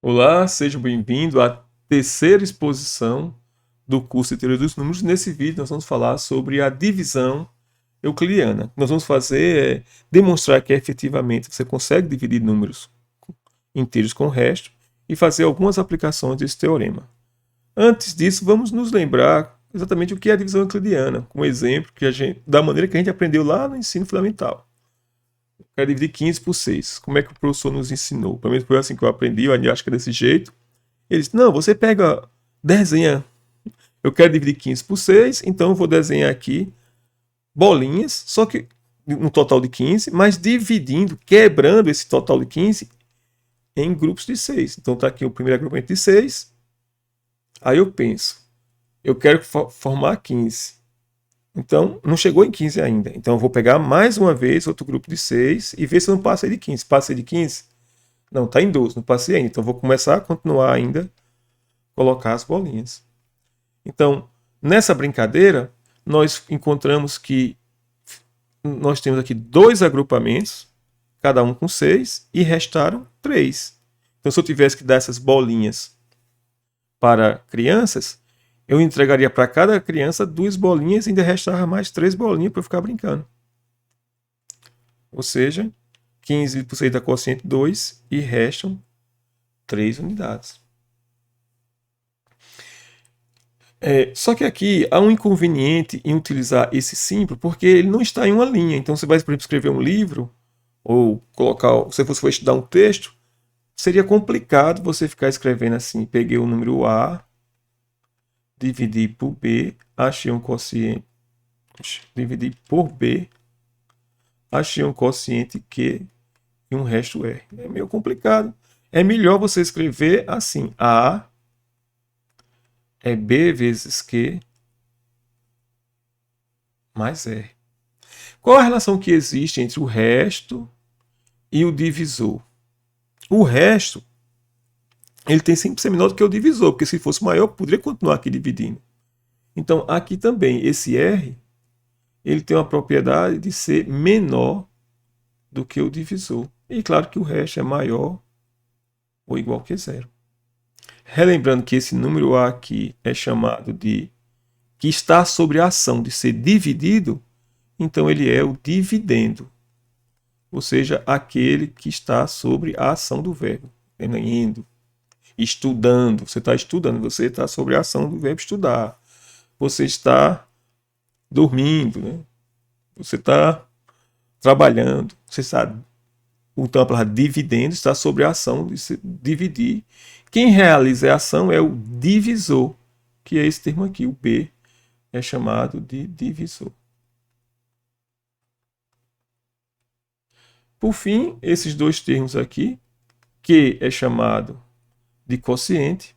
Olá, seja bem-vindo à terceira exposição do curso de Teoria dos Números. Nesse vídeo nós vamos falar sobre a divisão euclidiana. O que nós vamos fazer é demonstrar que efetivamente você consegue dividir números inteiros com o resto e fazer algumas aplicações desse teorema. Antes disso, vamos nos lembrar exatamente o que é a divisão euclidiana, como exemplo da maneira que a gente aprendeu lá no ensino fundamental. Quero dividir 15 por 6. Como é que o professor nos ensinou? Pelo menos foi assim que eu aprendi, eu acho que é desse jeito. Ele disse, não, você pega, desenha. Eu quero dividir 15 por 6, então eu vou desenhar aqui bolinhas, só que um total de 15, mas dividindo, quebrando esse total de 15 em grupos de 6. Então está aqui o primeiro agrupamento de 6. Aí eu penso, eu quero formar 15. Então, não chegou em 15 ainda. Então, eu vou pegar mais uma vez outro grupo de 6 e ver se eu não passei de 15. Passei de 15? Não, está em 12, não passei ainda. Então, eu vou começar a continuar ainda, colocar as bolinhas. Então, nessa brincadeira, nós encontramos que nós temos aqui dois agrupamentos, cada um com 6, e restaram 3. Então, se eu tivesse que dar essas bolinhas para crianças, eu entregaria para cada criança 2 bolinhas e ainda restava mais 3 bolinhas para eu ficar brincando. Ou seja, 15 por 6 dá quociente 2 e restam 3 unidades. Só que aqui há um inconveniente em utilizar esse símbolo, porque ele não está em uma linha. Então, você vai, por exemplo, escrever um livro, ou colocar, se você for estudar um texto, seria complicado você ficar escrevendo assim. Peguei o número A, dividi por B, achei um quociente, dividi por B, achei um quociente Q e um resto R. É meio complicado. É melhor você escrever assim: A é B vezes Q mais R. Qual a relação que existe entre o resto e o divisor? O resto ele tem sempre que ser menor do que o divisor, porque se fosse maior, poderia continuar aqui dividindo. Então, aqui também, esse R ele tem uma propriedade de ser menor do que o divisor. E claro que o resto é maior ou igual que zero. Relembrando que esse número A aqui é chamado de que está sobre a ação de ser dividido, então ele é o dividendo, ou seja, aquele que está sobre a ação do verbo, indo, estudando, você está estudando, você está sobre a ação do verbo estudar, você está dormindo, né? Você está trabalhando, você está, então a palavra dividendo está sobre a ação de se dividir. Quem realiza a ação é o divisor, que é esse termo aqui, o B é chamado de divisor. Por fim, esses dois termos aqui, Q é chamado de quociente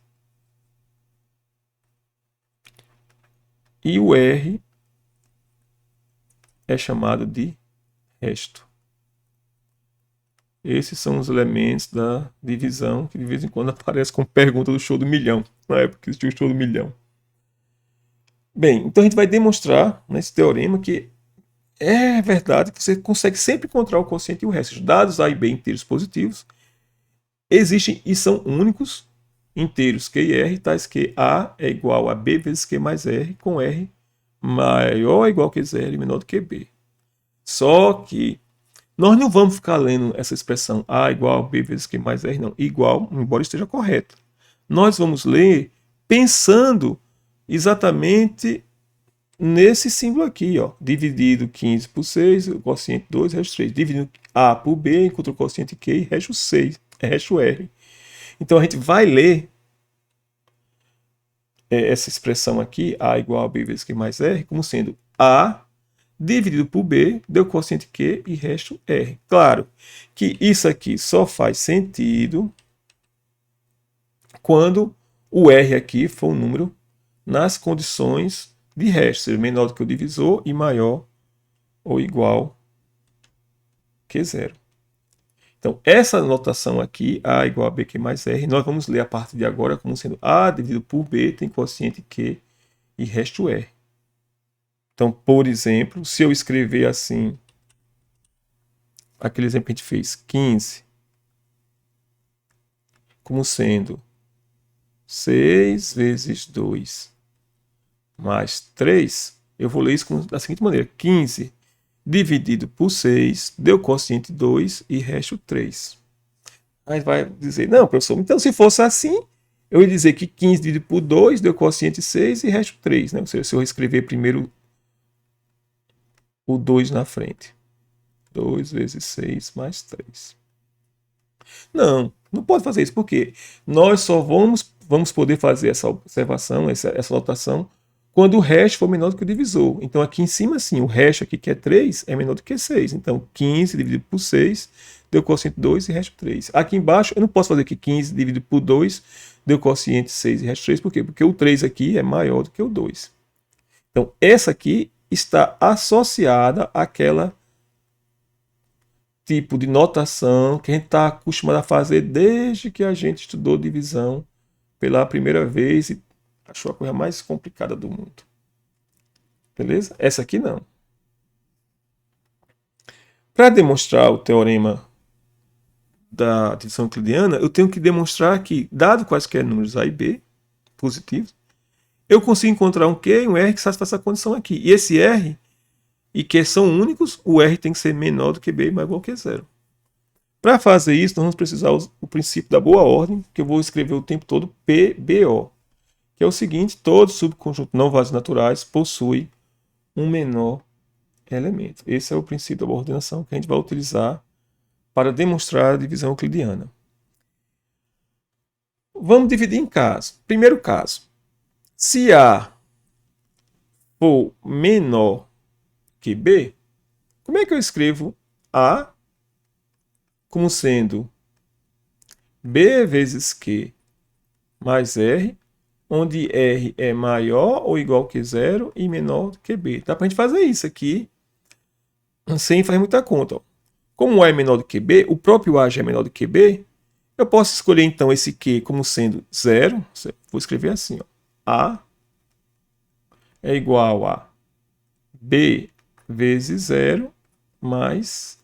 e o R é chamado de resto. Esses são os elementos da divisão que de vez em quando aparece como pergunta do show do milhão, na época que existia o show do milhão. Bem, então a gente vai demonstrar nesse teorema que é verdade que você consegue sempre encontrar o quociente e o resto. Os dados A e B inteiros positivos existem e são únicos inteiros Q e R, tais que A é igual a B vezes Q mais R, com R maior ou igual que zero e menor do que B. Só que nós não vamos ficar lendo essa expressão A igual a B vezes Q mais R, não. Igual, embora esteja correto. Nós vamos ler pensando exatamente nesse símbolo aqui, ó. Dividido 15 por 6, o quociente 2, resto 3. Dividindo A por B, encontra o quociente Q e resto 6, resto R. Então a gente vai ler essa expressão aqui, A igual a B vezes Q mais R, como sendo A dividido por B, deu quociente Q e resto R. Claro que isso aqui só faz sentido quando o R aqui for um número nas condições de resto, seja menor do que o divisor e maior ou igual que zero. Então, essa notação aqui, A igual a BQ mais R, nós vamos ler a partir de agora como sendo A dividido por B tem quociente Q e resto R. Então, por exemplo, se eu escrever assim, aquele exemplo que a gente fez, 15 como sendo 6 vezes 2 mais 3, eu vou ler isso da seguinte maneira: 15 dividido por 6 deu quociente 2 e resto 3. Aí vai dizer, não, professor, então se fosse assim, eu ia dizer que 15 dividido por 2 deu quociente 6 e resto 3. Né? Ou seja, se eu escrever primeiro o 2 na frente. 2 vezes 6 mais 3. Não pode fazer isso, porque nós só vamos poder fazer essa observação, essa notação, quando o resto for menor do que o divisor. Então aqui em cima, sim, o resto aqui, que é 3, é menor do que 6. Então 15 dividido por 6 deu quociente 2 e resto 3. Aqui embaixo, eu não posso fazer que 15 dividido por 2 deu quociente 6 e resto 3. Por quê? Porque o 3 aqui é maior do que o 2. Então essa aqui está associada àquela tipo de notação que a gente está acostumado a fazer desde que a gente estudou divisão pela primeira vez e achou a coisa mais complicada do mundo. Beleza? Essa aqui não. Para demonstrar o teorema da divisão euclidiana, eu tenho que demonstrar que, dado quaisquer números A e B positivos, eu consigo encontrar um Q e um R que satisfaz essa condição aqui. E esse R e Q são únicos, o R tem que ser menor do que B e maior que zero. Para fazer isso, nós vamos precisar o princípio da boa ordem, que eu vou escrever o tempo todo PBO, que é o seguinte: todo subconjunto não vazios naturais possui um menor elemento. Esse é o princípio da boa ordenação que a gente vai utilizar para demonstrar a divisão euclidiana. Vamos dividir em casos. Primeiro caso: se A for menor que B, como é que eu escrevo A como sendo B vezes Q mais R, onde R é maior ou igual que zero e menor do que B? Dá para a gente fazer isso aqui sem fazer muita conta. Ó. Como A é menor do que B, o próprio A já é menor do que B, eu posso escolher então esse Q como sendo zero. Vou escrever assim, ó. A é igual a B vezes zero mais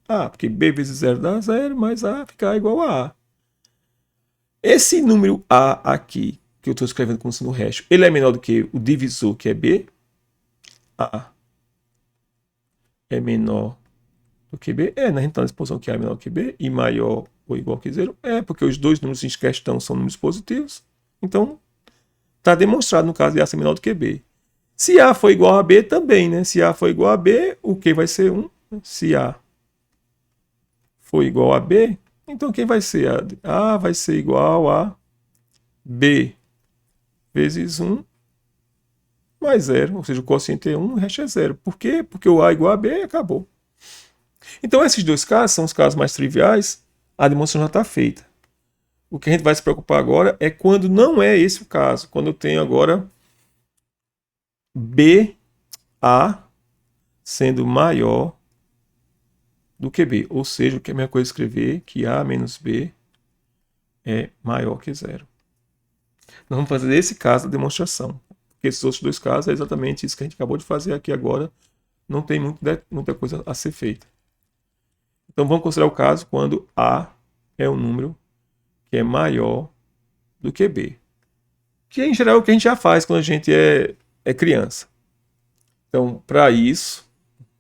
A, porque B vezes zero dá zero, mais A fica igual a A. Esse número A aqui, que eu estou escrevendo como sendo o resto, ele é menor do que o divisor, que é B. A é menor do que B. A gente está na exposição que A é menor do que B, e maior ou igual que zero. Porque os dois números em questão são números positivos. Então, está demonstrado no caso de A ser menor do que B. Se A for igual a B, também, né? Se A for igual a B, o Q vai ser 1. Se A for igual a B, então quem vai ser? A vai ser igual a B vezes 1 mais 0. Ou seja, o quociente é 1, o resto é 0. Por quê? Porque o A é igual a B e acabou. Então, esses dois casos são os casos mais triviais. A demonstração já está feita. O que a gente vai se preocupar agora é quando não é esse o caso. Quando eu tenho agora BA sendo maior do que B. Ou seja, o que é a mesma coisa escrever que A menos B é maior que zero. Nós vamos fazer esse caso da demonstração. Porque esses outros dois casos é exatamente isso que a gente acabou de fazer aqui agora. Não tem muita coisa a ser feita. Então vamos considerar o caso quando A é um número que é maior do que B. Que em geral é o que a gente já faz quando a gente é criança. Então, para isso,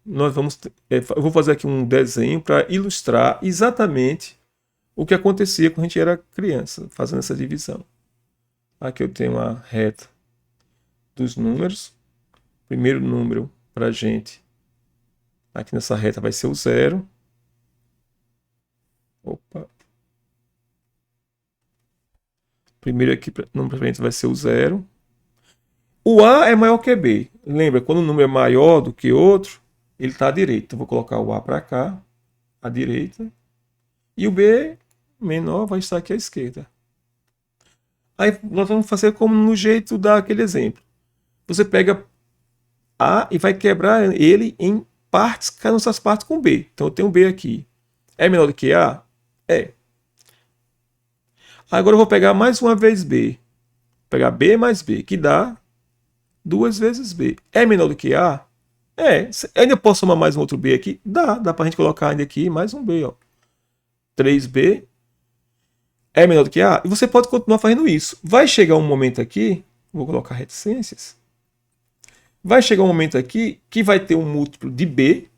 eu vou fazer aqui um desenho para ilustrar exatamente o que acontecia quando a gente era criança, fazendo essa divisão. Aqui eu tenho a reta dos números. Primeiro número para a gente, aqui nessa reta vai ser o 0. Opa. Primeiro aqui, número para a gente vai ser o 0. O A é maior que B. Lembra, quando o número é maior do que outro, ele está à direita. Então, vou colocar o A para cá, à direita. E o B menor vai estar aqui à esquerda. Aí nós vamos fazer como no jeito daquele exemplo. Você pega A e vai quebrar ele em partes, cada uma dessas partes com B. Então eu tenho B aqui. É menor do que A? É. Agora eu vou pegar mais uma vez B. Vou pegar B mais B, que dá 2 vezes B. É menor do que A? É. Ainda posso somar mais um outro B aqui? Dá. Dá para a gente colocar ainda aqui mais um B. Ó. 3B. é menor do que A, e você pode continuar fazendo isso. Vai chegar um momento aqui, vou colocar reticências, vai chegar um momento aqui que vai ter um múltiplo de B,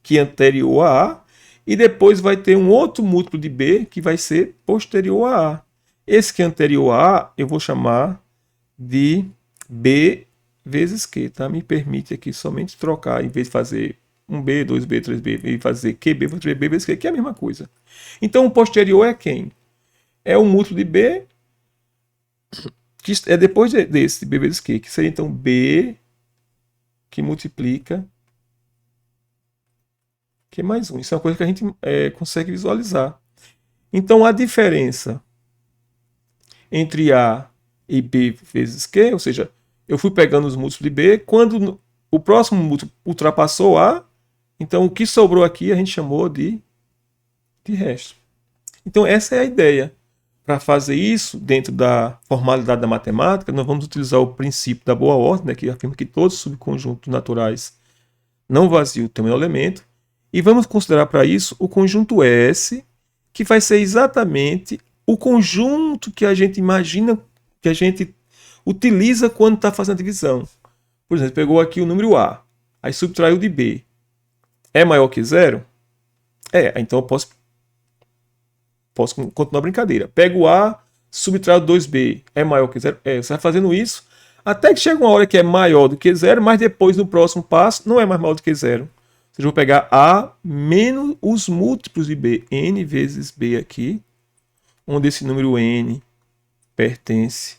que é anterior a A, e depois vai ter um outro múltiplo de B, que vai ser posterior a A. Esse que é anterior a A, eu vou chamar de B vezes Q, tá? Me permite aqui somente trocar, em vez de fazer 1B, 2B, 3B, e fazer QB, 3B vezes Q, que é a mesma coisa. Então, o posterior é quem? É o múltiplo de B, que é depois desse, B vezes Q, que seria então B que multiplica Q mais 1. Isso é uma coisa que a gente consegue visualizar. Então, a diferença entre A e B vezes Q, ou seja, eu fui pegando os múltiplos de B, quando o próximo múltiplo ultrapassou A, então o que sobrou aqui a gente chamou de resto. Então, essa é a ideia. Para fazer isso, dentro da formalidade da matemática, nós vamos utilizar o princípio da boa ordem, né, que afirma que todos os subconjuntos naturais não vazios têm o menor elemento, e vamos considerar para isso o conjunto S, que vai ser exatamente o conjunto que a gente imagina, que a gente utiliza quando está fazendo a divisão. Por exemplo, pegou aqui o número A, aí subtraiu de B. É maior que zero? Então eu posso continuar a brincadeira. Pego A, subtraio 2B, é maior que zero? Você vai fazendo isso até que chega uma hora que é maior do que zero, mas depois no próximo passo não é mais maior do que zero. Ou seja, eu vou pegar A menos os múltiplos de B, N vezes B aqui, onde esse número N pertence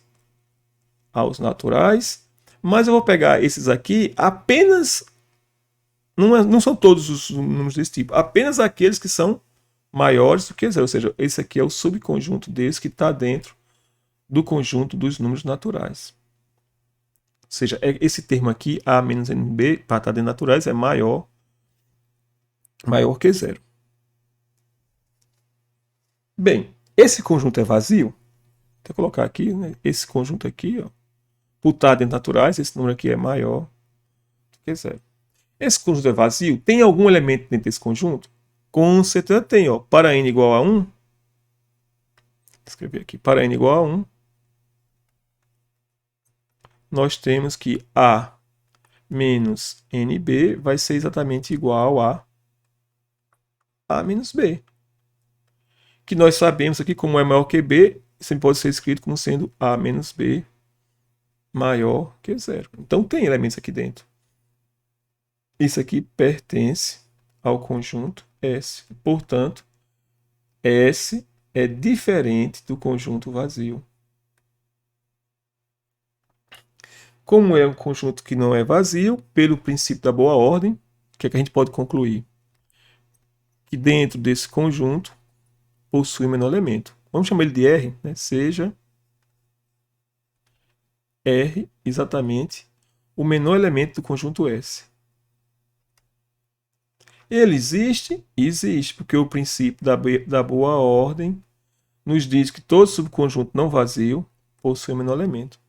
aos naturais, mas eu vou pegar esses aqui apenas, não são todos os números desse tipo, apenas aqueles que são maiores do que zero, ou seja, esse aqui é o subconjunto desse que está dentro do conjunto dos números naturais. Ou seja, esse termo aqui, A menos NB, para estar dentro de naturais, é maior que zero. Bem, esse conjunto é vazio? Vou colocar aqui, né? Esse conjunto aqui, ó, por estar dentro de naturais, esse número aqui é maior do que zero. Esse conjunto é vazio? Tem algum elemento dentro desse conjunto? Com certeza tem, ó. Para n igual a 1, vou escrever aqui, para n igual a 1, nós temos que A menos NB vai ser exatamente igual a A menos B. Que nós sabemos aqui, como é maior que B, isso pode ser escrito como sendo A menos B maior que zero. Então tem elementos aqui dentro. Isso aqui pertence ao conjunto S. Portanto, S é diferente do conjunto vazio. Como é um conjunto que não é vazio, pelo princípio da boa ordem, o que é que a gente pode concluir? Que dentro desse conjunto possui o menor elemento. Vamos chamar ele de R, né? Seja R exatamente o menor elemento do conjunto S. Ele existe? Existe, porque o princípio da boa ordem nos diz que todo subconjunto não vazio possui o menor elemento.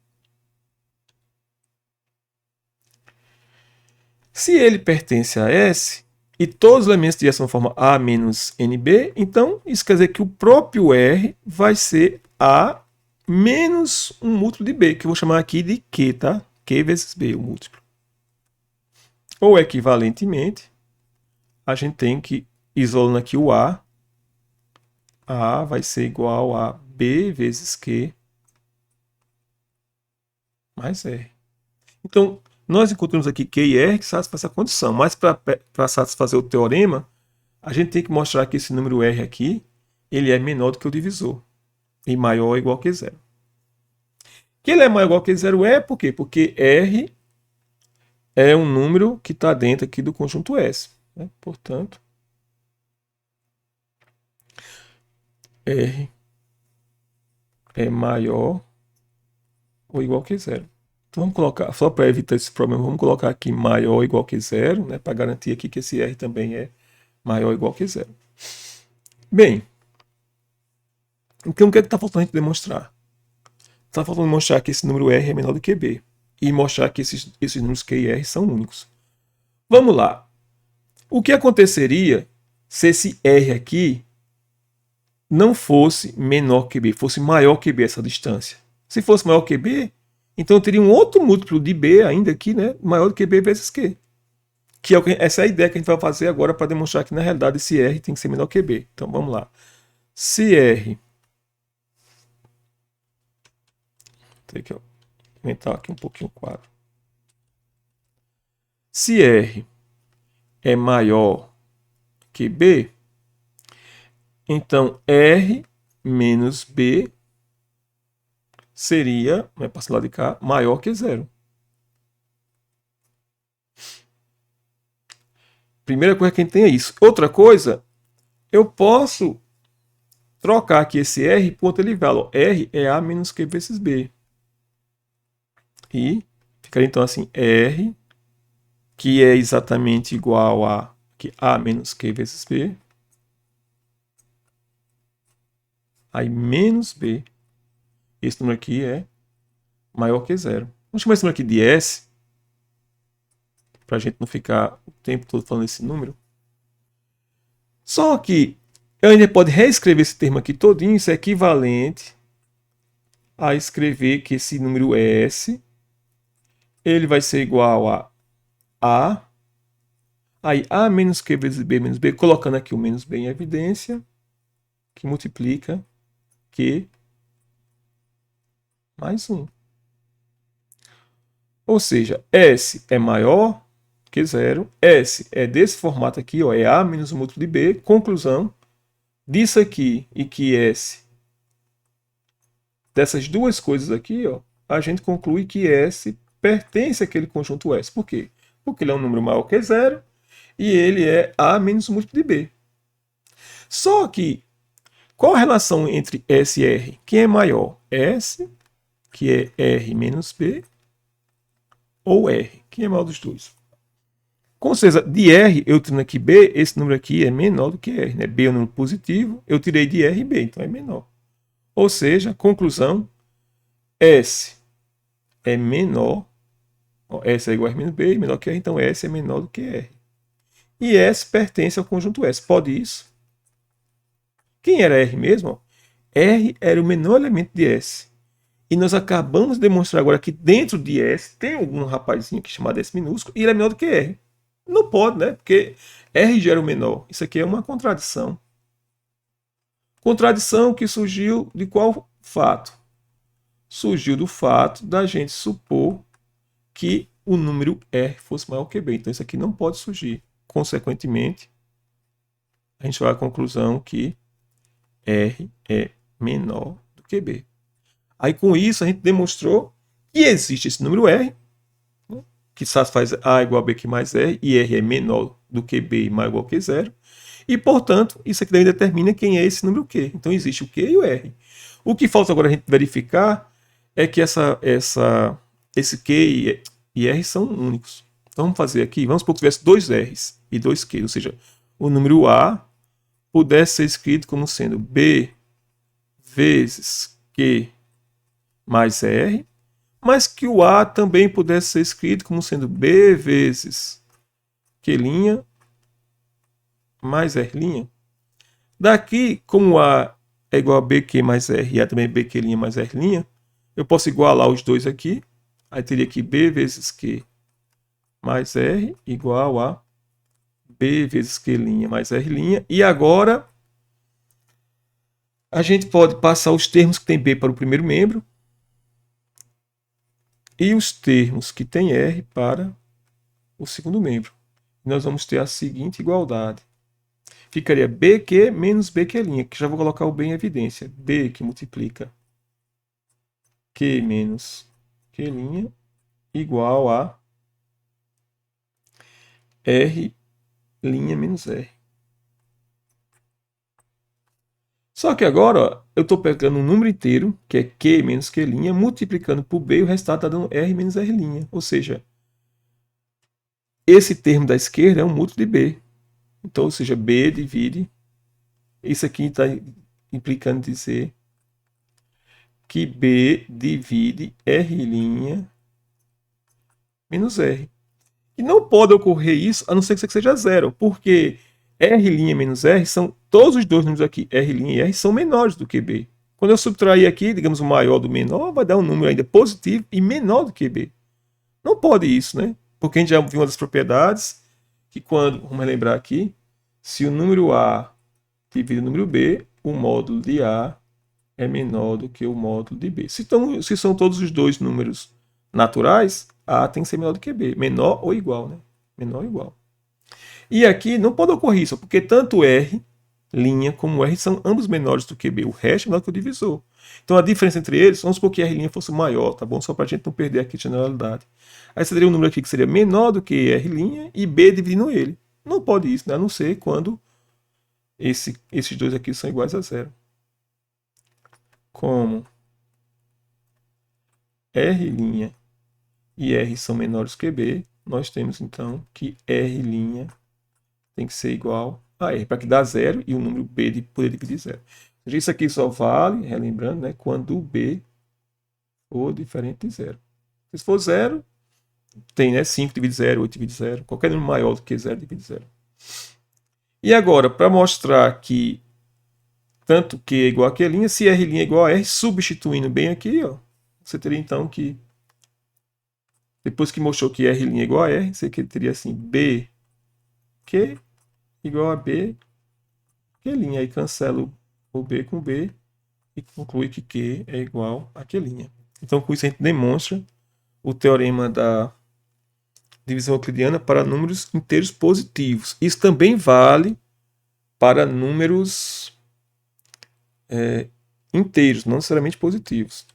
Se ele pertence a S, e todos os elementos de S são forma A menos NB, então isso quer dizer que o próprio R vai ser A menos um múltiplo de B, que eu vou chamar aqui de Q, tá? Q vezes B, o múltiplo. Ou equivalentemente, a gente tem que, isolando aqui o A vai ser igual a B vezes Q mais R. Então, nós encontramos aqui Q e R que satisfaz essa condição, mas para satisfazer o teorema, a gente tem que mostrar que esse número R aqui, ele é menor do que o divisor, e maior ou igual que zero. Que ele é maior ou igual que zero por quê? Porque R é um número que está dentro aqui do conjunto S. Né? Portanto, R é maior ou igual que zero. Então vamos colocar, só para evitar esse problema, vamos colocar aqui maior ou igual que zero, né, para garantir aqui que esse R também é maior ou igual que zero. Bem, então o que é que está faltando a gente demonstrar? Está faltando demonstrar que esse número R é menor do que B e mostrar que esses números Q e R são únicos. Vamos lá. O que aconteceria se esse R aqui não fosse menor que B, fosse maior que B essa distância. Se fosse maior que B, então eu teria um outro múltiplo de B ainda aqui, né? Maior do que B vezes Q. Essa é a ideia que a gente vai fazer agora para demonstrar que na realidade esse R tem que ser menor que B. Então vamos lá. Se R... Tem que aumentar aqui um pouquinho o quadro. Se R é maior que B, então R menos B seria, para o lado de cá, maior que zero. Primeira coisa que a gente tem é isso. Outra coisa, eu posso trocar aqui esse R por outro elevado. R é A menos Q vezes B. E ficaria então assim, R, que é exatamente igual a A menos Q vezes B. Aí menos B. Esse número aqui é maior que zero. Vamos chamar esse número aqui de S, para a gente não ficar o tempo todo falando esse número. Só que eu ainda pode reescrever esse termo aqui todinho, isso é equivalente a escrever que esse número S, ele vai ser igual a aí A menos Q vezes B menos B, colocando aqui o menos B em evidência, que multiplica Q mais 1. Ou seja, S é maior que zero, S é desse formato aqui, ó, é A menos o múltiplo de B. Conclusão, disso aqui e que S, dessas duas coisas aqui, ó, a gente conclui que S pertence àquele conjunto S. Por quê? Porque ele é um número maior que zero e ele é A menos o múltiplo de B. Só que, qual a relação entre S e R? Quem é maior? S, que é R menos B, ou R? Quem é maior dos dois? Com certeza, de R, eu tirando aqui B, esse número aqui é menor do que R. Né? B é um número positivo, eu tirei de R B, então é menor. Ou seja, conclusão, S é menor, S é igual a R menos B, menor que R, então S é menor do que R. E S pertence ao conjunto S. Pode isso? Quem era R mesmo? R era o menor elemento de S. E nós acabamos de demonstrar agora que dentro de S tem algum rapazinho aqui chamado S minúsculo e ele é menor do que R. Não pode, né? Porque R gera o menor. Isso aqui é uma contradição. Contradição que surgiu de qual fato? Surgiu do fato da gente supor que o número R fosse maior que B. Então isso aqui não pode surgir. Consequentemente, a gente vai à conclusão que R é menor do que B. Aí com isso a gente demonstrou que existe esse número R, que satisfaz A igual a B que mais R, e R é menor do que B e maior ou igual que zero. E, portanto, isso aqui também determina quem é esse número Q. Então existe o Q e o R. O que falta agora a gente verificar é que esse Q e R são únicos. Então vamos fazer aqui, vamos supor que tivesse dois R's e dois Q, ou seja, o número A pudesse ser escrito como sendo B vezes Q mais R, mas que o A também pudesse ser escrito como sendo B vezes Q' mais R'. Daqui, como A é igual a BQ mais R e A também é BQ' mais R', eu posso igualar os dois aqui. Aí teria que B vezes Q mais R igual a B vezes Q' mais R'. E agora, a gente pode passar os termos que tem B para o primeiro membro e os termos que tem R para o segundo membro. Nós vamos ter a seguinte igualdade. Ficaria BQ menos BQ', que já vou colocar o B em evidência. B que multiplica Q menos Q' igual a R' menos R. Só que agora, ó, eu estou pegando um número inteiro, que é Q menos Q', multiplicando por B, e o resultado está dando R menos R'. Ou seja, esse termo da esquerda é um múltiplo de B. Então, ou seja, B divide. Isso aqui está implicando dizer que B divide R' menos R. E não pode ocorrer isso a não ser que isso aqui seja zero, porque R' menos R são todos os dois números aqui, R' e R, são menores do que B. Quando eu subtrair aqui, digamos, o maior do menor, vai dar um número ainda positivo e menor do que B. Não pode isso, né? Porque a gente já viu uma das propriedades que quando, vamos lembrar aqui, se o número A divide o número B, o módulo de A é menor do que o módulo de B. Se são todos os dois números naturais, A tem que ser menor do que B. Menor ou igual, né? Menor ou igual. E aqui não pode ocorrer isso, porque tanto R' como R são ambos menores do que B. O resto é menor que o divisor. Então a diferença entre eles, vamos supor que R' fosse maior, tá bom? Só para a gente não perder aqui a generalidade. Aí você teria um número aqui que seria menor do que R' e B dividindo ele. Não pode isso, né? A não ser quando esses dois aqui são iguais a zero. Como R' e R são menores que B, nós temos então que R' tem que ser igual a R, para que dá zero e o número B de poder dividir zero. Isso aqui só vale, relembrando, né, quando o B for diferente de zero. Se for zero, tem, né, 5 divide 0, 8 divide 0, qualquer número maior do que 0 divide 0. E agora, para mostrar que tanto Q é igual a Q', se R' é igual a R, substituindo bem aqui, ó, você teria então que, depois que mostrou que R' é igual a R, você teria assim, B, Q igual a B, Q'. Aí cancela o B com B e conclui que Q é igual a Q'. Então, com isso a gente demonstra o teorema da divisão euclidiana para números inteiros positivos. Isso também vale para números inteiros, não necessariamente positivos.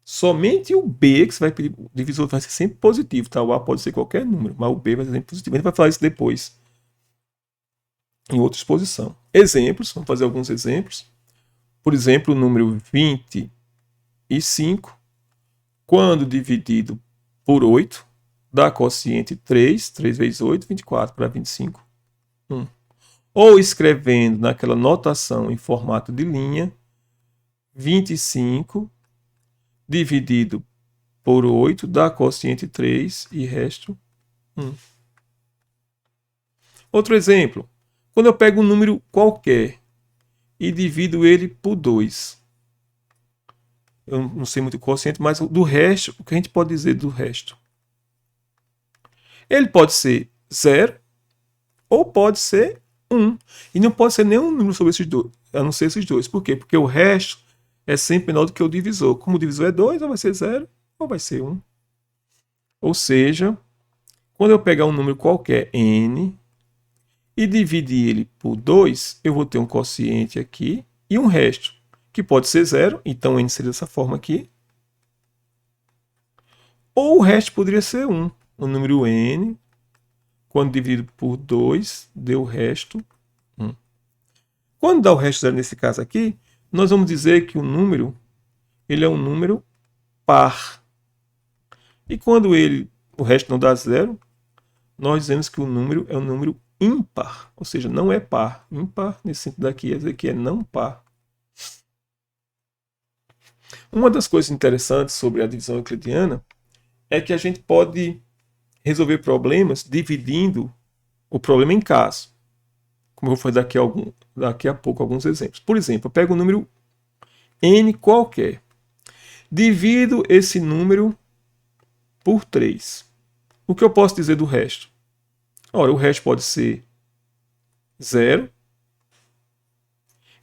Somente o B, que você vai pedir, o divisor vai ser sempre positivo, tá? O A pode ser qualquer número, mas o B vai ser sempre positivo. A gente vai falar isso depois, em outra exposição. Exemplos, vamos fazer alguns exemplos. Por exemplo, o número 25, quando dividido por 8, dá quociente 3, 3 vezes 8, 24 para 25, 1. Ou escrevendo naquela notação em formato de linha, 25 dividido por 8 dá quociente 3 e resto 1. Outro exemplo, quando eu pego um número qualquer e divido ele por 2, eu não sei muito o quociente, mas do resto, o que a gente pode dizer do resto? Ele pode ser 0 ou pode ser 1. E não pode ser nenhum número sobre esses dois, a não ser esses dois. Por quê? Porque o resto é sempre menor do que o divisor. Como o divisor é 2, ou vai ser 0 ou vai ser 1. Ou seja, quando eu pegar um número qualquer, n, e dividir ele por 2, eu vou ter um quociente aqui e um resto, que pode ser 0, então n seria dessa forma aqui. Ou o resto poderia ser 1. O número n, quando dividido por 2, deu o resto 1. Quando dá o resto 0 nesse caso aqui, nós vamos dizer que o número ele é um número par. E quando o resto não dá 0, nós dizemos que o número é um número ímpar, ou seja, não é par. Ímpar, nesse sentido daqui, é dizer que é não par. Uma das coisas interessantes sobre a divisão euclidiana é que a gente pode resolver problemas dividindo o problema em casos. Como eu vou fazer daqui a pouco alguns exemplos. Por exemplo, eu pego um número n qualquer, divido esse número por 3. O que eu posso dizer do resto? Ora, o resto pode ser 0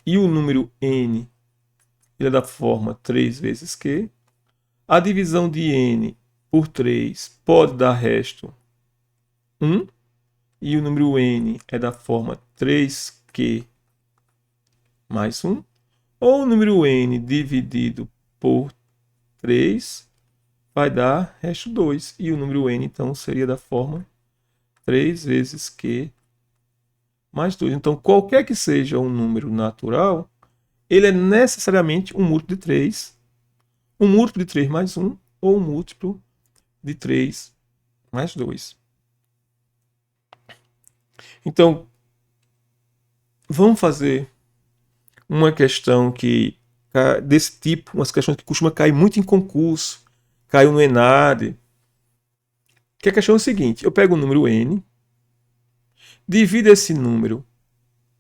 e o número n ele é da forma 3 vezes Q. A divisão de n por 3 pode dar resto 1 e o número n é da forma 3Q mais 1. Ou o número n dividido por 3 vai dar resto 2. E o número n, então, seria da forma 3 vezes Q mais 2. Então, qualquer que seja um número natural, ele é necessariamente um múltiplo de 3, um múltiplo de 3 mais 1, ou um múltiplo de 3 mais 2. Então, vamos fazer uma questão desse tipo, umas questões que costumam cair muito em concurso, caiu no ENAD. Que a questão é o seguinte: eu pego o número n Divida esse número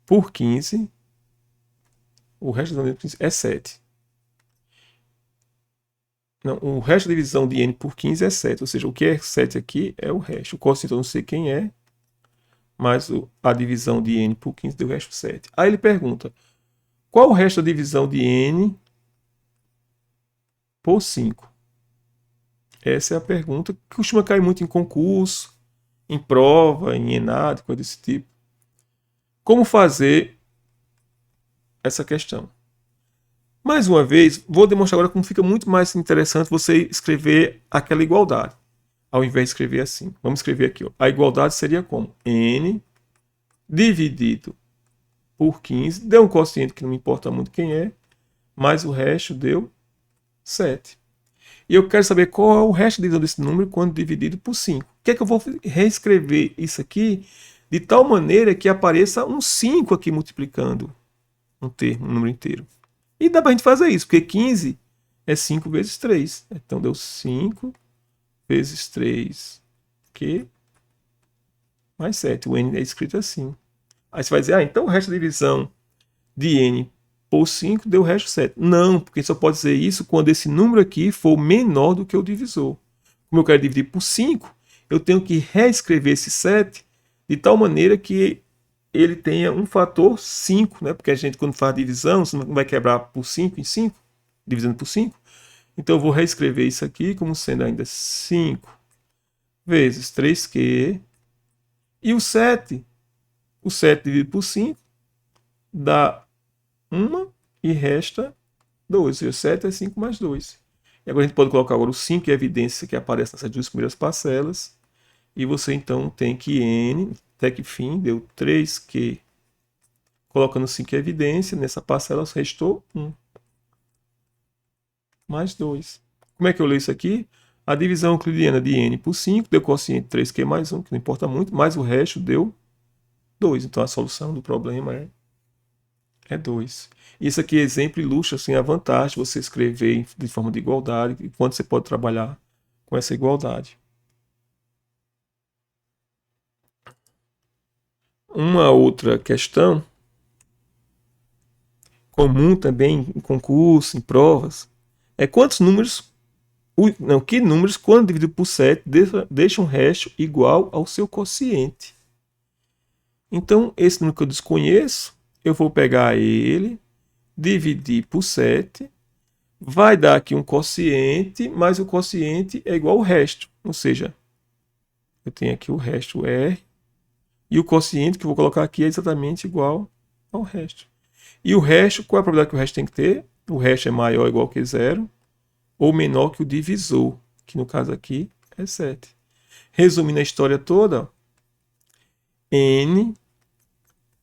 por 15. O resto da divisão é 7. Não, o resto da divisão de n por 15 é 7. Ou seja, o que é 7 aqui é o resto. O quociente eu não sei quem é, mas a divisão de n por 15 deu o resto 7. Aí ele pergunta, qual o resto da divisão de n por 5? Essa é a pergunta que costuma cair muito em concurso, em prova, em ENAD, coisa desse tipo. Como fazer essa questão? Mais uma vez, vou demonstrar agora como fica muito mais interessante você escrever aquela igualdade, ao invés de escrever assim. Vamos escrever aqui. Ó. A igualdade seria como? N dividido por 15, deu um quociente que não me importa muito quem é, mais o resto deu 7. E eu quero saber qual é o resto da divisão desse número quando dividido por 5. O que é que eu vou reescrever isso aqui de tal maneira que apareça um 5 aqui multiplicando um termo, um número inteiro. E dá para a gente fazer isso, porque 15 é 5 vezes 3. Então deu 5 vezes 3, que mais 7. O n é escrito assim. Aí você vai dizer, então o resto da divisão de n por 5 deu o resto 7. Não, porque só pode dizer isso quando esse número aqui for menor do que o divisor. Como eu quero dividir por 5, eu tenho que reescrever esse 7 de tal maneira que ele tenha um fator 5, né? Porque a gente, quando faz divisão, você não vai quebrar por 5 em 5, dividindo por 5. Então eu vou reescrever isso aqui como sendo ainda 5 vezes 3Q. E o 7 dividido por 5 dá 1 e resta 2. Ou seja, 7 é 5 mais 2. E agora a gente pode colocar agora o 5 em evidência que aparece nessas duas primeiras parcelas. E você então tem que n, até que fim, deu 3Q. Colocando 5 em evidência, nessa parcela restou 1. Mais 2. Como é que eu leio isso aqui? A divisão euclidiana de n por 5 deu quociente 3Q mais 1, que não importa muito, mais o resto deu 2. Então a solução do problema é 2. Isso aqui, exemplo, ilustra assim, a vantagem de você escrever de forma de igualdade e quanto você pode trabalhar com essa igualdade. Uma outra questão comum também em concurso, em provas, é quantos números, que números, quando dividido por 7, deixam um resto igual ao seu quociente. Então, esse número que eu desconheço, eu vou pegar ele, dividir por 7, vai dar aqui um quociente, mas o quociente é igual ao resto. Ou seja, eu tenho aqui o resto R, e o quociente que eu vou colocar aqui é exatamente igual ao resto. E o resto, qual é a probabilidade que o resto tem que ter? O resto é maior ou igual que 0, ou menor que o divisor, que no caso aqui é 7. Resumindo a história toda, N,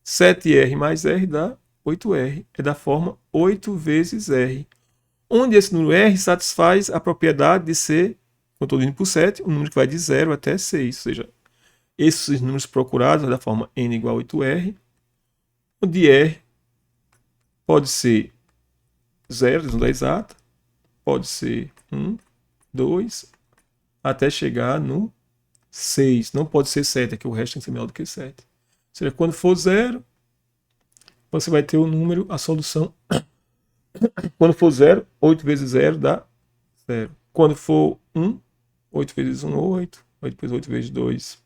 7R mais R dá 8R. É da forma 8 vezes R. Onde esse número R satisfaz a propriedade de ser, quando estou dividindo por 7, um número que vai de 0 até 6. Ou seja, esses números procurados é da forma N igual a 8R, onde R pode ser 0, não é exata, pode ser 1, 2, até chegar no 6. Não pode ser 7, aqui o resto tem que ser menor do que 7. Ou seja, quando for 0, você vai ter o número, a solução. Quando for 0, 8 vezes 0 dá 0. Quando for 1, 8 vezes 1, 8. 8 vezes 8 vezes 2,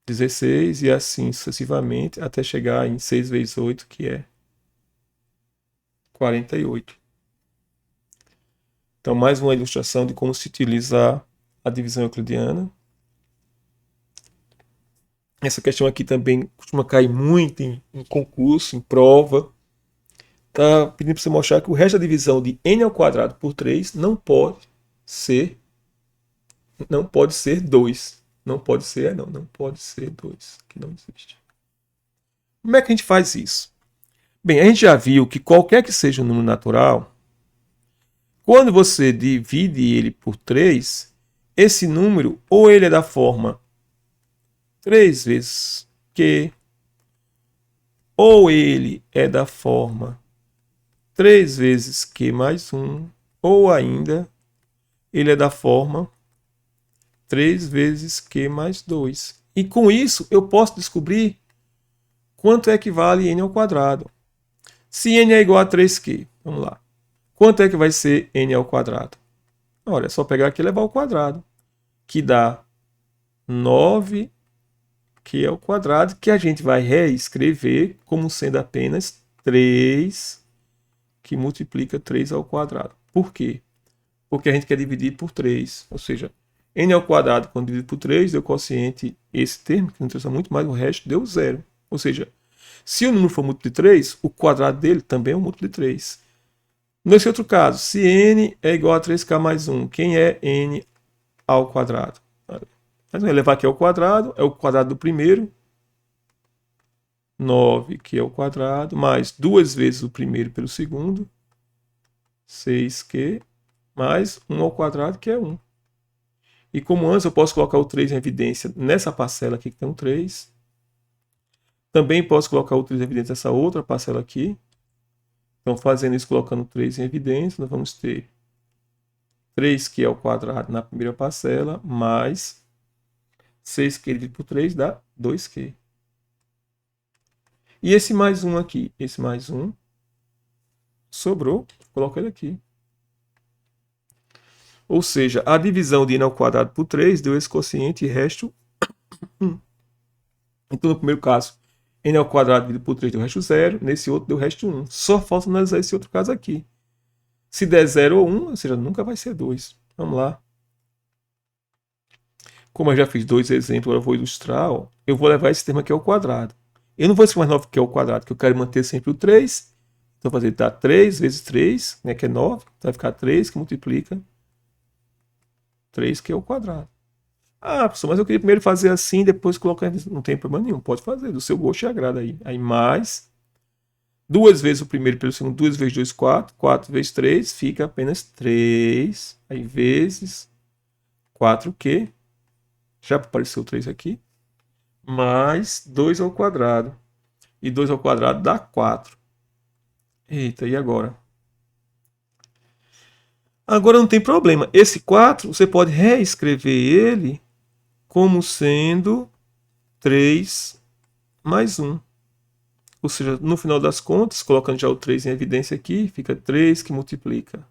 16. E assim sucessivamente, até chegar em 6 vezes 8, que é 48. Então, mais uma ilustração de como se utilizar a divisão euclidiana. Essa questão aqui também costuma cair muito em concurso, em prova. Está pedindo para você mostrar que o resto da divisão de n ao quadrado por 3 não pode ser 2. Não pode ser, não pode ser 2, que não existe. Como é que a gente faz isso? Bem, a gente já viu que qualquer que seja um número natural, quando você divide ele por 3, esse número ou ele é da forma 3 vezes Q, ou ele é da forma 3 vezes Q mais 1, ou ainda ele é da forma 3 vezes Q mais 2. E com isso eu posso descobrir quanto é que vale n ao quadrado. Se n é igual a 3q, vamos lá. Quanto é que vai ser n ao quadrado? Olha, é só pegar aqui e levar ao quadrado, que dá 9q ao quadrado, que a gente vai reescrever como sendo apenas 3, que multiplica 3 ao quadrado. Por quê? Porque a gente quer dividir por 3, ou seja, n ao quadrado, quando dividido por 3, deu quociente esse termo, que não interessa muito mais, o resto deu 0. Ou seja, se o número for múltiplo de 3, o quadrado dele também é um múltiplo de 3. Nesse outro caso, se n é igual a 3k mais 1, quem é n ao quadrado? Mas vamos levar aqui ao quadrado, é o quadrado do primeiro, 9q ao quadrado, mais 2 vezes o primeiro pelo segundo, 6q, mais 1 ao quadrado, que é 1. E como antes, eu posso colocar o 3 em evidência nessa parcela aqui que tem um 3. Também posso colocar o 3 em evidência nessa outra parcela aqui. Então, fazendo isso, colocando o 3 em evidência, nós vamos ter 3q ao quadrado na primeira parcela, mais 6q dividido por 3 dá 2q. E esse mais 1 aqui, esse mais 1, sobrou, coloco ele aqui. Ou seja, a divisão de n ao quadrado por 3 deu esse quociente e resto 1. Então, no primeiro caso, n ao quadrado dividido por 3 deu resto 0, nesse outro deu resto 1. Só falta analisar esse outro caso aqui. Se der 0 ou 1, ou seja, nunca vai ser 2. Vamos lá. Como eu já fiz 2 exemplos, agora eu vou ilustrar, ó, eu vou levar esse termo aqui ao quadrado. Eu não vou escrever mais 9q ao quadrado, porque eu quero manter sempre o 3. Então, vou fazer 3 vezes 3, né, que é 9. Então, vai ficar 3 que multiplica 3q ao quadrado. Ah, professor, mas eu queria primeiro fazer assim, depois colocar... Não tem problema nenhum, pode fazer, do seu gosto e agrada aí. Aí mais 2 vezes o primeiro pelo segundo, 2 vezes 2, 4. 4 vezes 3 fica apenas 3. Aí vezes 4q. Já apareceu 3 aqui. Mais 2 ao quadrado. E 2 ao quadrado dá 4. Eita, e agora? Agora não tem problema. Esse 4, você pode reescrever ele como sendo 3 mais 1. Ou seja, no final das contas, colocando já o 3 em evidência aqui, fica 3 que multiplica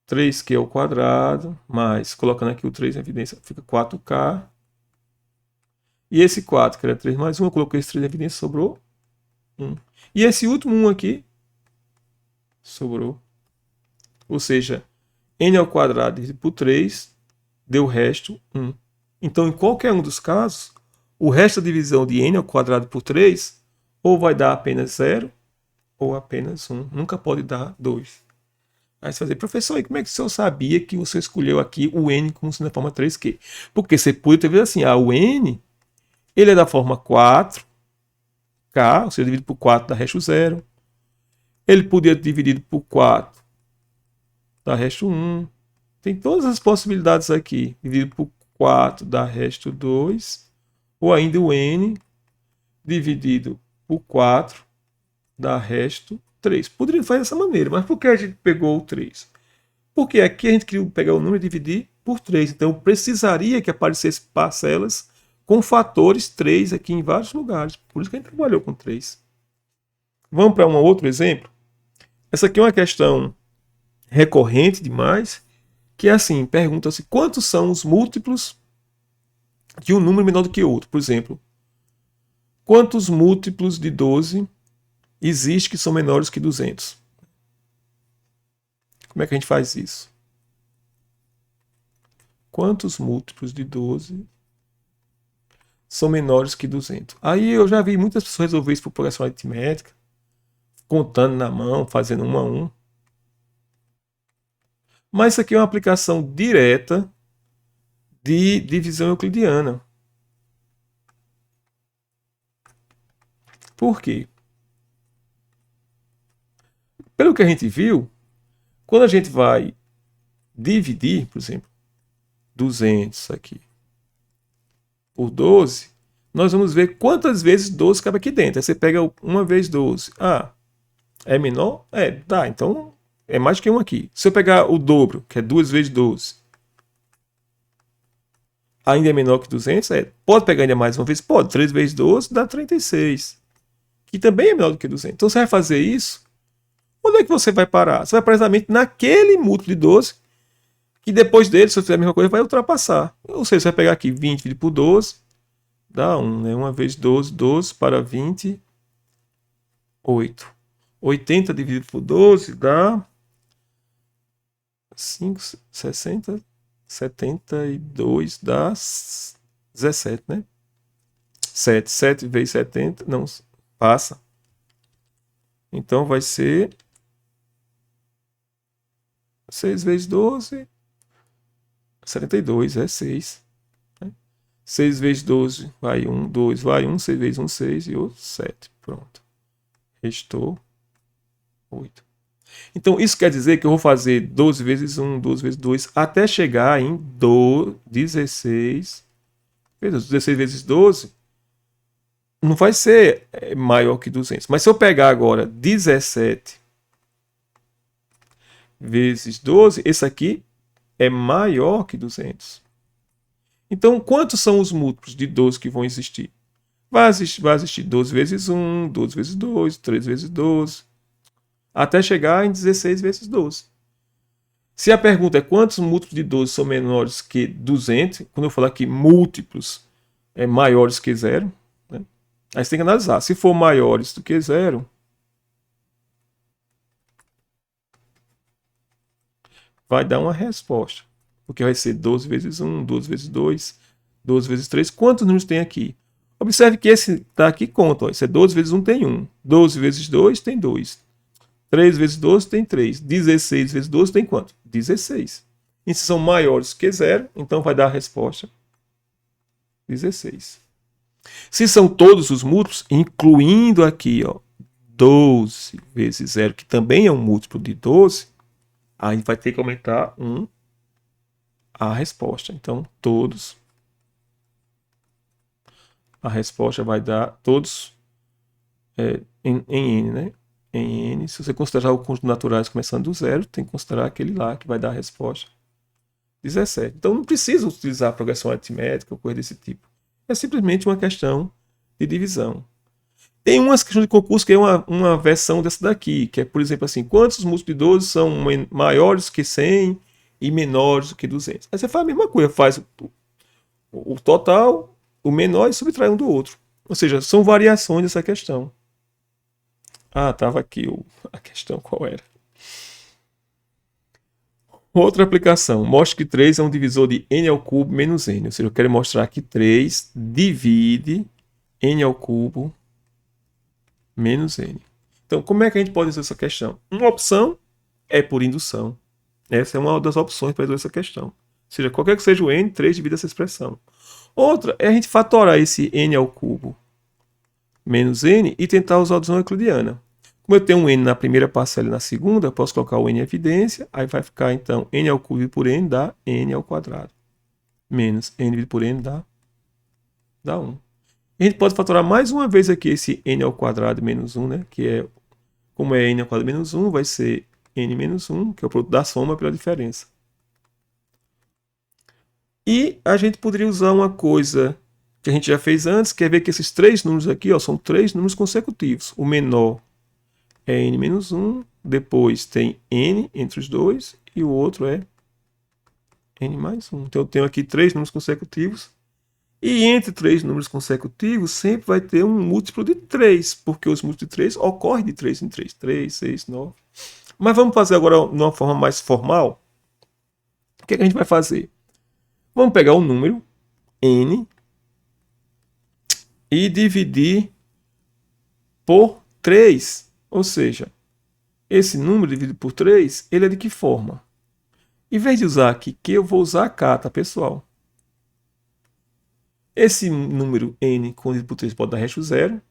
3q ao quadrado, mais, colocando aqui o 3 em evidência, fica 4k. E esse 4, que era 3 mais 1, eu coloquei esse 3 em evidência, sobrou 1. E esse último 1 aqui, sobrou. Ou seja, n ao quadrado dividido por 3 deu o resto 1. Então, em qualquer um dos casos, o resto da divisão de n ao quadrado por 3 ou vai dar apenas 0 ou apenas 1. Nunca pode dar 2. Aí você vai dizer, professor, e como é que o senhor sabia que você escolheu aqui o n como sendo da forma 3q? Porque você pode ter visto assim, o n ele é da forma 4k, ou seja, dividido por 4 dá resto 0. Ele podia ter dividido por 4, dá resto 1. Tem todas as possibilidades aqui. Dividido por 4 dá resto 2. Ou ainda o n dividido por 4 dá resto 3. Poderia fazer dessa maneira, mas por que a gente pegou o 3? Porque aqui a gente queria pegar o número e dividir por 3. Então eu precisaria que aparecesse parcelas com fatores 3 aqui em vários lugares. Por isso que a gente trabalhou com 3. Vamos para um outro exemplo? Essa aqui é uma questão recorrente demais, que é assim, pergunta-se quantos são os múltiplos de um número menor do que outro. Por exemplo, quantos múltiplos de 12 existe que são menores que 200? Como é que a gente faz isso? Quantos múltiplos de 12 são menores que 200? Aí eu já vi muitas pessoas resolver isso por progressão aritmética, contando na mão, fazendo 1 a 1. Mas isso aqui é uma aplicação direta de divisão euclidiana. Por quê? Pelo que a gente viu, quando a gente vai dividir, por exemplo, 200 aqui por 12, nós vamos ver quantas vezes 12 cabe aqui dentro. Aí você pega 1 vezes 12. Ah, é menor? É, tá, então é mais que 1 aqui. Se eu pegar o dobro, que é 2 vezes 12, ainda é menor que 200? Pode pegar ainda mais uma vez? Pode. 3 vezes 12 dá 36. Que também é menor do que 200. Então você vai fazer isso. Onde é que você vai parar? Você vai parar exatamente naquele múltiplo de 12, que depois dele, se você fizer a mesma coisa, vai ultrapassar. Ou seja, você vai pegar aqui 20 dividido por 12, dá 1, né? 1 vezes 12, 12 para 20, 8. 80 dividido por 12 dá 5, 60, 72 dá 17, né? 7. 7 vezes 70, não, passa. Então vai ser 6 vezes 12, 72, é 6. 6 vezes 12, vai 1, 2, vai 1, 6 vezes 1, 6 e outro 7. Pronto. Restou 8. Então, isso quer dizer que eu vou fazer 12 vezes 1, 12 vezes 2, até chegar em 16. 16 vezes 12 não vai ser maior que 200. Mas se eu pegar agora 17 vezes 12, esse aqui é maior que 200. Então, quantos são os múltiplos de 12 que vão existir? Vai existir 12 vezes 1, 12 vezes 2, 3 vezes 12, até chegar em 16 vezes 12. Se a pergunta é quantos múltiplos de 12 são menores que 200, quando eu falar aqui múltiplos maiores que zero, né? Aí você tem que analisar. Se for maiores do que zero, vai dar uma resposta. Porque vai ser 12 vezes 1, 12 vezes 2, 12 vezes 3. Quantos números tem aqui? Observe que esse está aqui conta. Ó. Isso é 12 vezes 1 tem 1. 12 vezes 2 tem 2. 3 vezes 12 tem 3. 16 vezes 12 tem quanto? 16. E se são maiores que zero, então vai dar a resposta 16. Se são todos os múltiplos, incluindo aqui, ó, 12 vezes 0, que também é um múltiplo de 12, aí vai ter que aumentar a resposta. Então, todos. A resposta vai dar todos em N, né? Em N. Se você considerar o conjunto naturais começando do zero, tem que considerar aquele lá que vai dar a resposta 17. Então, não precisa utilizar progressão aritmética ou coisa desse tipo. É simplesmente uma questão de divisão. Tem umas questões de concurso que é uma versão dessa daqui, que é, por exemplo, assim, quantos múltiplos de 12 são maiores que 100 e menores do que 200? Aí você faz a mesma coisa, faz o total, o menor e subtrai um do outro. Ou seja, são variações dessa questão. Ah, estava aqui a questão qual era. Outra aplicação. Mostre que 3 é um divisor de n ao cubo menos n. Ou seja, eu quero mostrar que 3 divide n ao cubo menos n. Então, como é que a gente pode resolver essa questão? Uma opção é por indução. Essa é uma das opções para resolver essa questão. Ou seja, qualquer que seja o n, 3 divide essa expressão. Outra é a gente fatorar esse n ao cubo menos n e tentar usar a divisão euclidiana. Como eu tenho um n na primeira parcela e na segunda, eu posso colocar o n em evidência, aí vai ficar então n ao cubo dividido por n dá n ao quadrado. Menos n dividido por n dá 1. A gente pode fatorar mais uma vez aqui esse n ao quadrado menos 1, né? Que é, como é n ao quadrado menos 1, vai ser n menos 1, que é o produto da soma pela diferença. E a gente poderia usar uma coisa que a gente já fez antes, que é ver que esses três números aqui, ó, são três números consecutivos. O menor é n menos 1, depois tem n entre os dois, e o outro é n mais 1. Então eu tenho aqui três números consecutivos. E entre três números consecutivos, sempre vai ter um múltiplo de 3, porque os múltiplos de 3 ocorrem de 3 em 3. 3, 6, 9. Mas vamos fazer agora de uma forma mais formal. O que a gente vai fazer? Vamos pegar o número n e dividir por 3. Ou seja, esse número dividido por 3, ele é de que forma? Em vez de usar aqui Q, eu vou usar K, tá, pessoal? Esse número n dividido por 3 pode dar resto zero.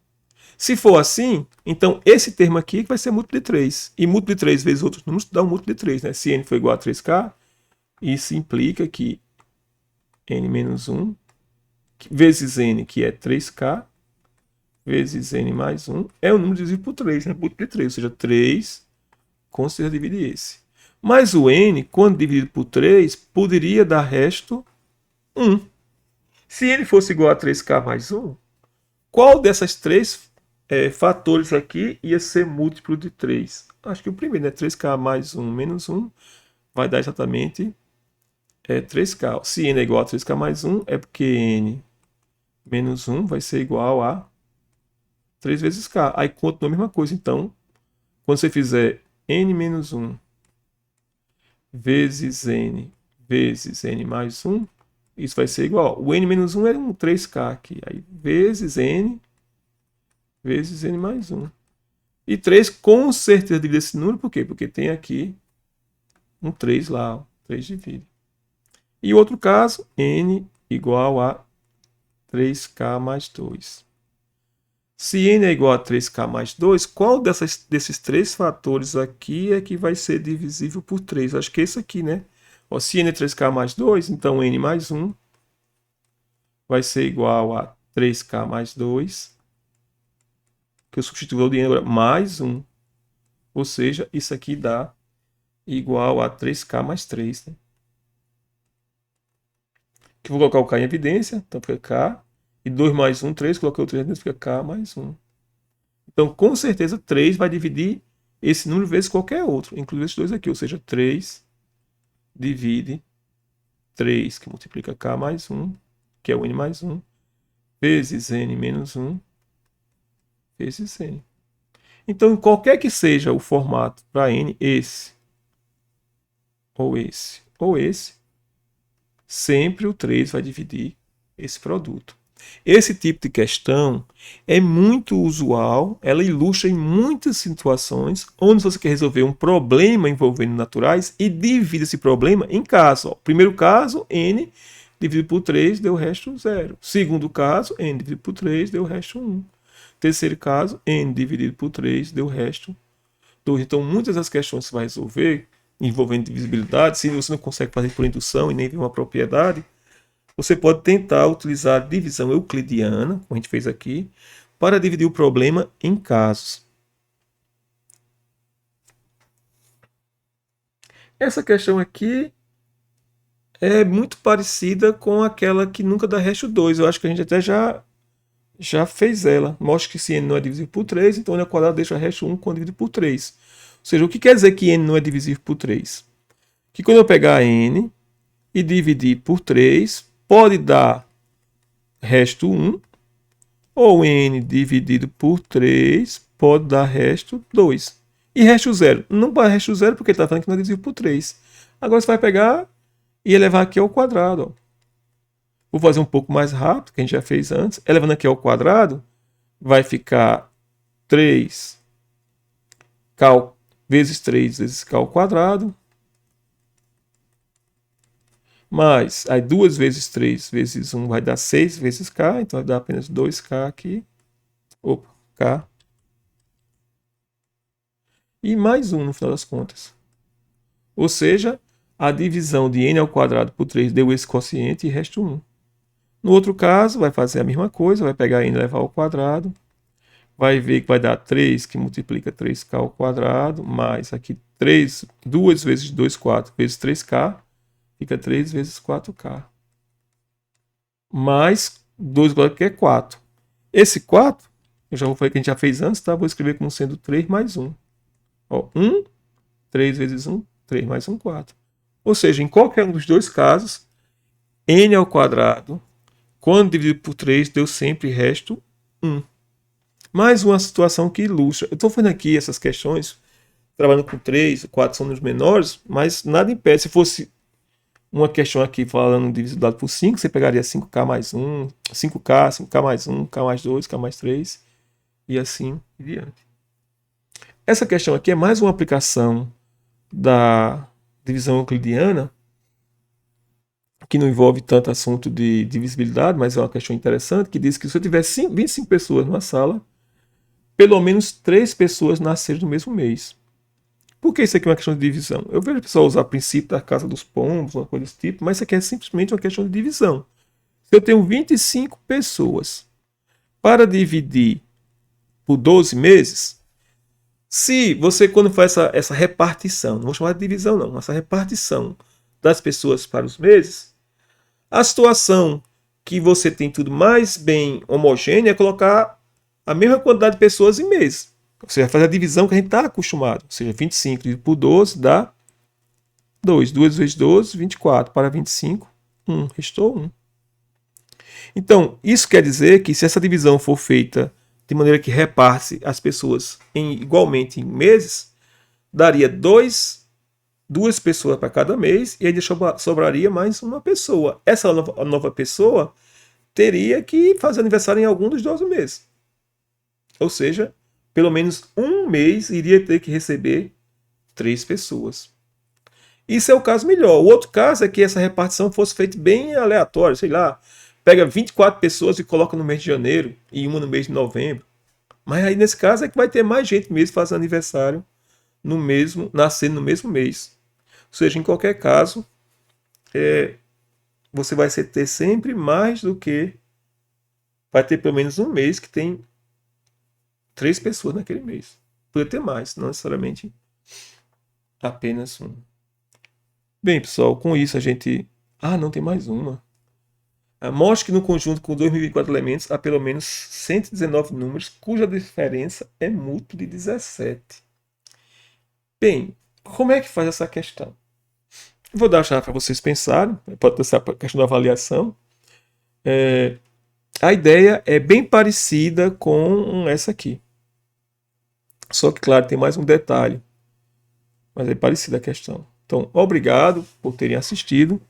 Se for assim, então esse termo aqui vai ser múltiplo de 3. E múltiplo de 3 vezes outros números dá um múltiplo de 3. Né? Se n for igual a 3k, isso implica que n menos 1 vezes n, que é 3k, vezes n mais 1, é o número dividido por 3, né? Múltiplo de 3, ou seja, 3 com certeza divide esse. Mas o n, quando dividido por 3, poderia dar resto 1. Se n fosse igual a 3k mais 1, qual dessas três fatores aqui ia ser múltiplo de 3? Acho que o primeiro, né? 3k mais 1 menos 1 vai dar exatamente 3k. Se n é igual a 3k mais 1, é porque n menos 1 vai ser igual a 3 vezes k. Aí continua a mesma coisa. Então, quando você fizer n menos 1 vezes n mais 1, isso vai ser igual. O n menos 1 é um 3k aqui. Aí vezes n mais 1. E 3 com certeza divide esse número. Por quê? Porque tem aqui um 3 lá. 3 divide. E outro caso, n igual a 3k mais 2. Se n é igual a 3k mais 2, qual desses três fatores aqui é que vai ser divisível por 3? Acho que é esse aqui, né? Ó, se n é 3k mais 2, então n mais 1 vai ser igual a 3k mais 2, que eu substituo o de n agora, mais 1. Ou seja, isso aqui dá igual a 3k mais 3. Né? Que vou colocar o k em evidência, então fica k. E 2 mais 1, 3, coloquei o 3 dentro, fica k mais 1. Então, com certeza, 3 vai dividir esse número vezes qualquer outro, inclusive esses dois aqui. Ou seja, 3 divide 3, que multiplica k mais 1, que é o n mais 1, vezes n menos 1, vezes n. Então, qualquer que seja o formato para n, esse, ou esse, ou esse, sempre o 3 vai dividir esse produto. Esse tipo de questão é muito usual, ela ilustra em muitas situações onde você quer resolver um problema envolvendo naturais e divide esse problema em casos. Primeiro caso, n dividido por 3 deu o resto 0. Segundo caso, n dividido por 3 deu o resto 1. Terceiro caso, n dividido por 3 deu o resto 2. Então, muitas das questões que você vai resolver envolvendo divisibilidade, se você não consegue fazer por indução e nem ver uma propriedade, você pode tentar utilizar a divisão euclidiana, como a gente fez aqui, para dividir o problema em casos. Essa questão aqui é muito parecida com aquela que nunca dá resto 2. Eu acho que a gente até já fez ela. Mostra que se n não é divisível por 3, então n ao quadrado deixa resto 1 quando dividido por 3. Ou seja, o que quer dizer que n não é divisível por 3? Que quando eu pegar n e dividir por 3, pode dar resto 1, ou n dividido por 3 pode dar resto 2. E resto 0? Não dá resto 0 porque ele está falando que não é divisível por 3. Agora você vai pegar e elevar aqui ao quadrado. Ó. Vou fazer um pouco mais rápido, que a gente já fez antes. Elevando aqui ao quadrado, vai ficar 3 vezes 3 vezes k ao quadrado. Mais, aí 2 vezes 3 vezes 1 vai dar 6 vezes k, então vai dar apenas 2k aqui. Opa, k. E mais 1 no final das contas. Ou seja, a divisão de n ao quadrado por 3 deu esse quociente e resta 1. No outro caso, vai fazer a mesma coisa, vai pegar n e levar ao quadrado. Vai ver que vai dar 3, que multiplica 3k ao quadrado, mais aqui 3, 2 vezes 2, 4 vezes 3k. Fica 3 vezes 4k. Mais 2 que é 4. Esse 4, eu já vou falar que a gente já fez antes, tá? Vou escrever como sendo 3 mais 1. Ó, 1, 3 vezes 1, 3 mais 1, 4. Ou seja, em qualquer um dos dois casos, n ao quadrado, quando dividido por 3, deu sempre resto 1. Mais uma situação que ilustra. Eu estou fazendo aqui essas questões, trabalhando com 3, 4 são números menores, mas nada impede. Se fosse uma questão aqui falando divisibilidade por 5, você pegaria 5k mais 1, 5k, 5k mais 1, k mais 2, k mais 3, e assim em diante. Essa questão aqui é mais uma aplicação da divisão euclidiana, que não envolve tanto assunto de divisibilidade, mas é uma questão interessante, que diz que se eu tiver 25 pessoas numa sala, pelo menos 3 pessoas nasceram no mesmo mês. Por que isso aqui é uma questão de divisão? Eu vejo o pessoal usar o princípio da casa dos pombos, uma coisa desse tipo, mas isso aqui é simplesmente uma questão de divisão. Se eu tenho 25 pessoas para dividir por 12 meses, se você, quando faz essa repartição, não vou chamar de divisão não, essa repartição das pessoas para os meses, a situação que você tem tudo mais bem homogêneo é colocar a mesma quantidade de pessoas em mês. Você vai fazer a divisão que a gente está acostumado. Ou seja, 25 dividido por 12 dá 2. 2 vezes 12, 24. Para 25, 1. Restou 1. Então, isso quer dizer que se essa divisão for feita de maneira que reparte as pessoas igualmente em meses, daria 2 duas pessoas para cada mês e ainda sobraria mais uma pessoa. Essa nova pessoa teria que fazer aniversário em algum dos 12 meses. Ou seja, pelo menos um mês iria ter que receber 3 pessoas. Isso é o caso melhor. O outro caso é que essa repartição fosse feita bem aleatória, sei lá, pega 24 pessoas e coloca no mês de janeiro e uma no mês de novembro. Mas aí nesse caso é que vai ter mais gente mesmo fazendo aniversário nascendo no mesmo mês. Ou seja, em qualquer caso, você vai ter sempre mais do que... Vai ter pelo menos um mês que tem 3 pessoas naquele mês. Poderia ter mais, não necessariamente apenas um. Bem, pessoal, com isso a gente... não tem mais uma. Mostre que no conjunto com 2024 elementos há pelo menos 119 números cuja diferença é múltiplo de 17. Bem, como é que faz essa questão? Vou deixar para vocês pensarem, pode ser a questão da avaliação. A ideia é bem parecida com essa aqui. Só que, claro, tem mais um detalhe. Mas é parecida a questão. Então, obrigado por terem assistido.